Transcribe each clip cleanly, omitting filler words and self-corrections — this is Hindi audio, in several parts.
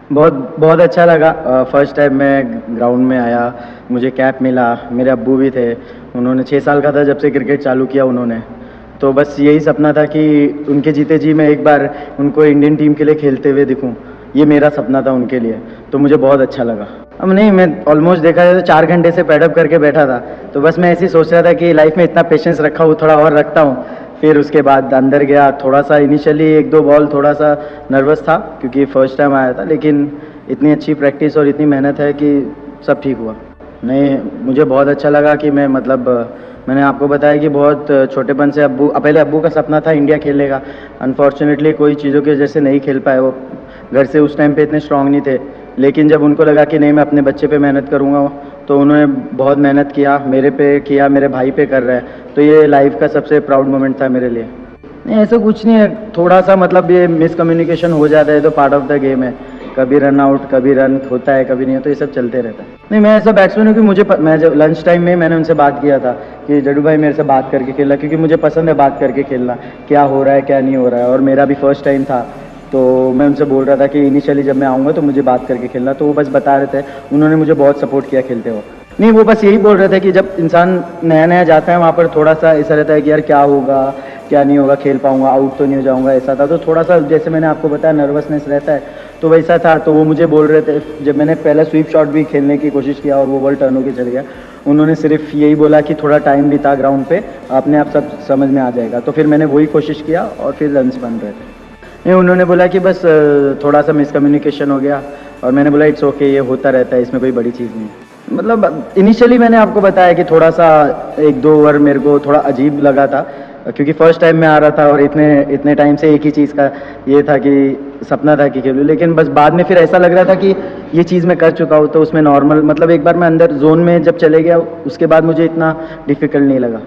बहुत बहुत अच्छा लगा। फर्स्ट टाइम मैं ग्राउंड में आया, मुझे कैप मिला। मेरे अब्बू भी थे, उन्होंने 6 साल का था जब से क्रिकेट चालू किया उन्होंने। तो बस यही सपना था कि उनके जीते जी मैं एक बार उनको इंडियन टीम के लिए खेलते हुए दिखूं। ये मेरा सपना था उनके लिए, तो मुझे बहुत अच्छा लगा। अब नहीं, मैं ऑलमोस्ट देखा जाए तो 4 घंटे से पैडअप करके बैठा था। तो बस मैं ऐसे ही सोच रहा था कि लाइफ में इतना पेशेंस रखा हूँ, थोड़ा और रखता हूँ। फिर उसके बाद अंदर गया, थोड़ा सा इनिशियली 1-2 बॉल थोड़ा सा नर्वस था क्योंकि फर्स्ट टाइम आया था, लेकिन इतनी अच्छी प्रैक्टिस और इतनी मेहनत है कि सब ठीक हुआ। नहीं, मुझे बहुत अच्छा लगा कि मैं मतलब मैंने आपको बताया कि बहुत छोटेपन से पहले अब्बू का सपना था इंडिया खेलने का। अनफॉर्चुनेटली कोई चीज़ों की वजह से नहीं खेल पाए वो। घर से उस टाइम पे इतने स्ट्रांग नहीं थे, लेकिन जब उनको लगा कि नहीं मैं अपने बच्चे पे मेहनत करूँगा, तो उन्होंने बहुत मेहनत किया, मेरे पे किया, मेरे भाई पे कर रहे हैं। तो ये लाइफ का सबसे प्राउड मोमेंट था मेरे लिए। नहीं, ऐसा कुछ नहीं है, थोड़ा सा मतलब ये मिसकम्युनिकेशन हो जाता है, तो पार्ट ऑफ द गेम है। कभी रन आउट, कभी रन होता है, कभी नहीं होता, ये सब चलते रहता है। नहीं, मैं ऐसा बैट्समैन हूँ कि मैं जब लंच टाइम में मैंने उनसे बात किया था कि जड्डू भाई मेरे से बात करके खेलना, क्योंकि मुझे पसंद है बात करके खेलना, क्या हो रहा है क्या नहीं हो रहा है। और मेरा भी फर्स्ट टाइम था, तो मैं उनसे बोल रहा था कि इनिशियली जब मैं आऊँगा तो मुझे बात करके खेलना। तो वो बस बता रहे थे, उन्होंने मुझे बहुत सपोर्ट किया खेलते वक्त। नहीं, वो बस यही बोल रहे थे कि जब इंसान नया नया जाता है वहाँ पर थोड़ा सा ऐसा रहता है कि यार क्या होगा क्या नहीं होगा, खेल पाऊंगा, आउट तो नहीं हो जाऊंगा, ऐसा था। तो थोड़ा सा जैसे मैंने आपको बताया नर्वसनेस रहता है, तो वैसा था। तो वो मुझे बोल रहे थे, जब मैंने पहला स्वीप शॉट भी खेलने की कोशिश किया और वो बॉल टर्न होकर चल गया, उन्होंने सिर्फ यही बोला कि थोड़ा टाइम बिता ग्राउंड पे, अपने आप सब समझ में आ जाएगा। तो फिर मैंने वही कोशिश किया और फिर रन्स बन रहे थे। नहीं, उन्होंने बोला कि बस थोड़ा सा मिसकम्युनिकेशन हो गया, और मैंने बोला इट्स ओके, ये होता रहता है, इसमें कोई बड़ी चीज़ नहीं है। मतलब इनिशियली मैंने आपको बताया कि थोड़ा सा 1-2 ओवर मेरे को थोड़ा अजीब लगा था, क्योंकि फर्स्ट टाइम मैं आ रहा था और इतने इतने टाइम से एक ही चीज़ का ये था कि सपना था कि खेलूँ। लेकिन बस बाद में फिर ऐसा लग रहा था कि ये चीज़ मैं कर चुका हूँ, तो उसमें नॉर्मल मतलब एक बार मैं अंदर जोन में जब चले गया, उसके बाद मुझे इतना डिफ़िकल्ट नहीं लगा।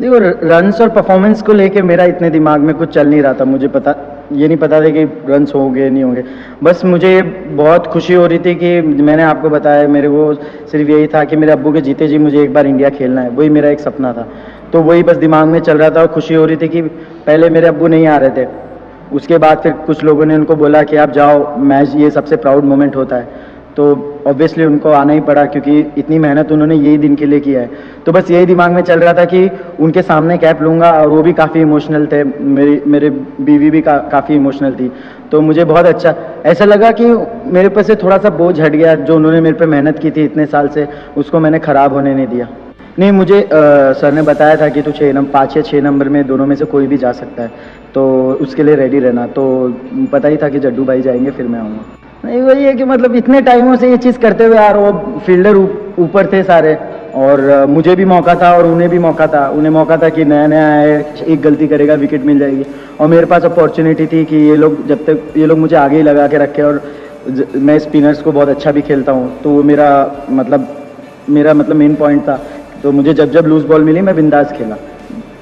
देखो, रन्स और परफॉर्मेंस को लेके मेरा इतने दिमाग में कुछ चल नहीं रहा था। मुझे ये नहीं पता था कि रन्स होंगे नहीं होंगे। बस मुझे बहुत खुशी हो रही थी कि मैंने आपको बताया, मेरे को सिर्फ यही था कि मेरे अब्बू के जीते जी मुझे एक बार इंडिया खेलना है, वही मेरा एक सपना था। तो वही बस दिमाग में चल रहा था, और खुशी हो रही थी कि पहले मेरे अब्बू नहीं आ रहे थे, उसके बाद फिर कुछ लोगों ने उनको बोला कि आप जाओ मैच, ये सबसे प्राउड मोमेंट होता है। तो ऑब्वियसली उनको आना ही पड़ा, क्योंकि इतनी मेहनत उन्होंने यही दिन के लिए किया है। तो बस यही दिमाग में चल रहा था कि उनके सामने कैप लूँगा, और वो भी काफ़ी इमोशनल थे, मेरे बीवी भी काफ़ी इमोशनल थी। तो मुझे बहुत अच्छा ऐसा लगा कि मेरे पे से थोड़ा सा बोझ हट गया, जो उन्होंने मेरे पे मेहनत की थी इतने साल से, उसको मैंने ख़राब होने नहीं दिया। नहीं, मुझे सर ने बताया था कि तू 5 या 6 नंबर में दोनों में से कोई भी जा सकता है, तो उसके लिए रेडी रहना। तो पता ही था कि जड्डू भाई जाएंगे, फिर मैं आऊँगा। नहीं, वही है कि मतलब इतने टाइमों से ये चीज़ करते हुए आ रहा हूँ, फील्डर ऊपर थे सारे, और मुझे भी मौका था और उन्हें भी मौका था। उन्हें मौका था कि नया नया है, एक गलती करेगा विकेट मिल जाएगी, और मेरे पास अपॉर्चुनिटी थी कि ये लोग जब तक ये लोग मुझे आगे ही लगा के रखे, और मैं स्पिनर्स को बहुत अच्छा भी खेलता हूँ, तो वो मेरा मतलब मेन पॉइंट था। तो मुझे जब जब लूज बॉल मिली मैं बिंदास खेला,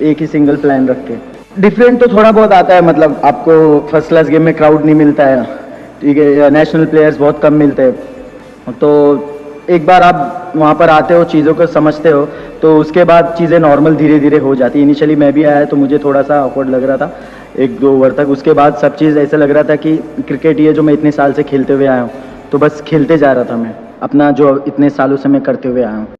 एक ही सिंगल प्लान रख के। डिफरेंट तो थोड़ा बहुत आता है, मतलब आपको फर्स्ट क्लास गेम में क्राउड नहीं मिलता है, ठीक है, नेशनल प्लेयर्स बहुत कम मिलते हैं। तो एक बार आप वहाँ पर आते हो, चीज़ों को समझते हो, तो उसके बाद चीज़ें नॉर्मल धीरे धीरे हो जाती है। इनिशियली मैं भी आया तो मुझे थोड़ा सा ऑकवर्ड लग रहा था 1-2 ओवर तक, उसके बाद सब चीज़ ऐसा लग रहा था कि क्रिकेट ये जो मैं इतने साल से खेलते हुए आया हूँ, तो बस खेलते जा रहा था मैं, अपना जो इतने सालों से मैं करते हुए आया हूँ।